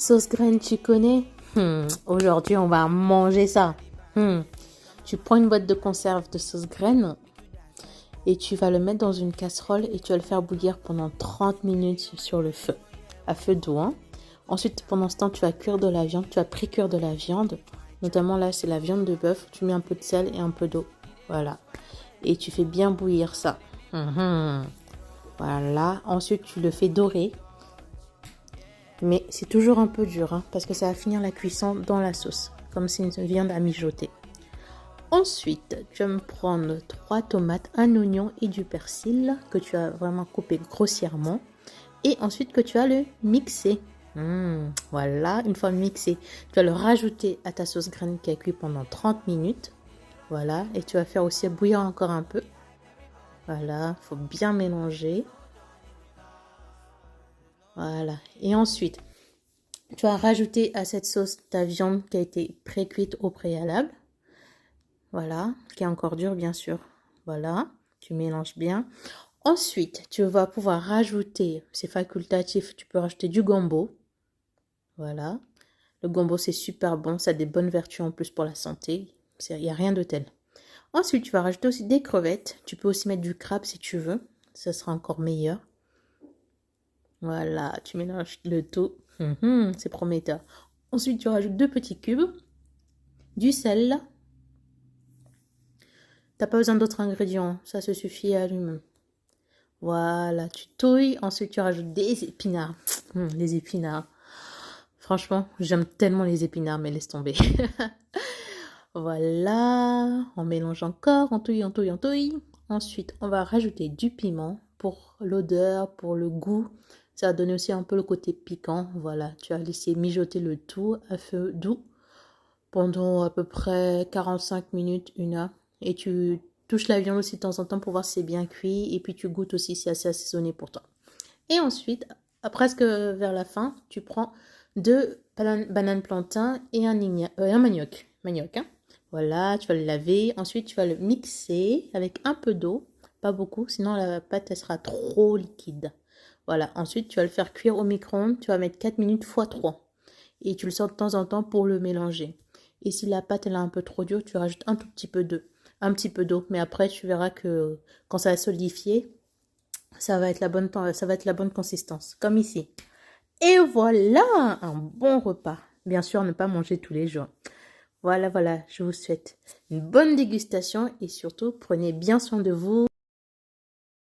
Sauce graine, tu connais? Aujourd'hui, on va manger ça. Tu prends une boîte de conserve de sauce graine et tu vas le mettre dans une casserole et tu vas le faire bouillir pendant 30 minutes sur le feu, à feu doux, hein. Ensuite, pendant ce temps, tu vas cuire de la viande, tu vas pré-cuire de la viande. Notamment là, c'est la viande de bœuf. Tu mets un peu de sel et un peu d'eau. Voilà. Et tu fais bien bouillir ça. Voilà. Ensuite, tu le fais dorer. Mais c'est toujours un peu dur, hein, parce que ça va finir la cuisson dans la sauce, comme c'est une viande à mijoter. Ensuite, tu vas me prendre 3 tomates, un oignon et du persil que tu as vraiment coupé grossièrement. Et ensuite que tu vas le mixer. Voilà, une fois mixé, tu vas le rajouter à ta sauce graine qui a cuit pendant 30 minutes. Voilà, et tu vas faire aussi bouillir encore un peu. Voilà, il faut bien mélanger. Voilà, et ensuite, tu vas rajouter à cette sauce ta viande qui a été pré-cuite au préalable. Voilà, qui est encore dure bien sûr. Voilà, tu mélanges bien. Ensuite, tu vas pouvoir rajouter, c'est facultatif, tu peux rajouter du gombo. Voilà, le gombo c'est super bon, ça a des bonnes vertus en plus pour la santé. Il n'y a rien de tel. Ensuite, tu vas rajouter aussi des crevettes. Tu peux aussi mettre du crabe si tu veux, ça sera encore meilleur. Voilà, tu mélanges le tout. C'est prometteur. Ensuite, tu rajoutes 2 petits cubes, du sel. T'as pas besoin d'autres ingrédients, ça se suffit à lui-même. Voilà, tu touilles. Ensuite, tu rajoutes des épinards. Les épinards. Franchement, j'aime tellement les épinards, mais laisse tomber. Voilà, on mélange encore, on touille, on touille, on touille. Ensuite, on va rajouter du piment pour l'odeur, pour le goût. Ça va donner aussi un peu le côté piquant. Voilà, tu vas laisser mijoter le tout à feu doux pendant à peu près 45 minutes, 1 heure. Et tu touches la viande aussi de temps en temps pour voir si c'est bien cuit. Et puis tu goûtes aussi si c'est assez assaisonné pour toi. Et ensuite, presque vers la fin, tu prends 2 bananes plantains et un manioc. Hein. Voilà, tu vas le laver. Ensuite, tu vas le mixer avec un peu d'eau. Pas beaucoup, sinon la pâte elle sera trop liquide. Voilà, ensuite, tu vas le faire cuire au micro-ondes. Tu vas mettre 4 minutes x 3. Et tu le sors de temps en temps pour le mélanger. Et si la pâte elle est un peu trop dure, tu rajoutes un tout petit peu d'eau. Mais après, tu verras que quand ça va solidifier, ça va être la bonne consistance, comme ici. Et voilà, un bon repas. Bien sûr, ne pas manger tous les jours. Voilà, je vous souhaite une bonne dégustation et surtout, prenez bien soin de vous.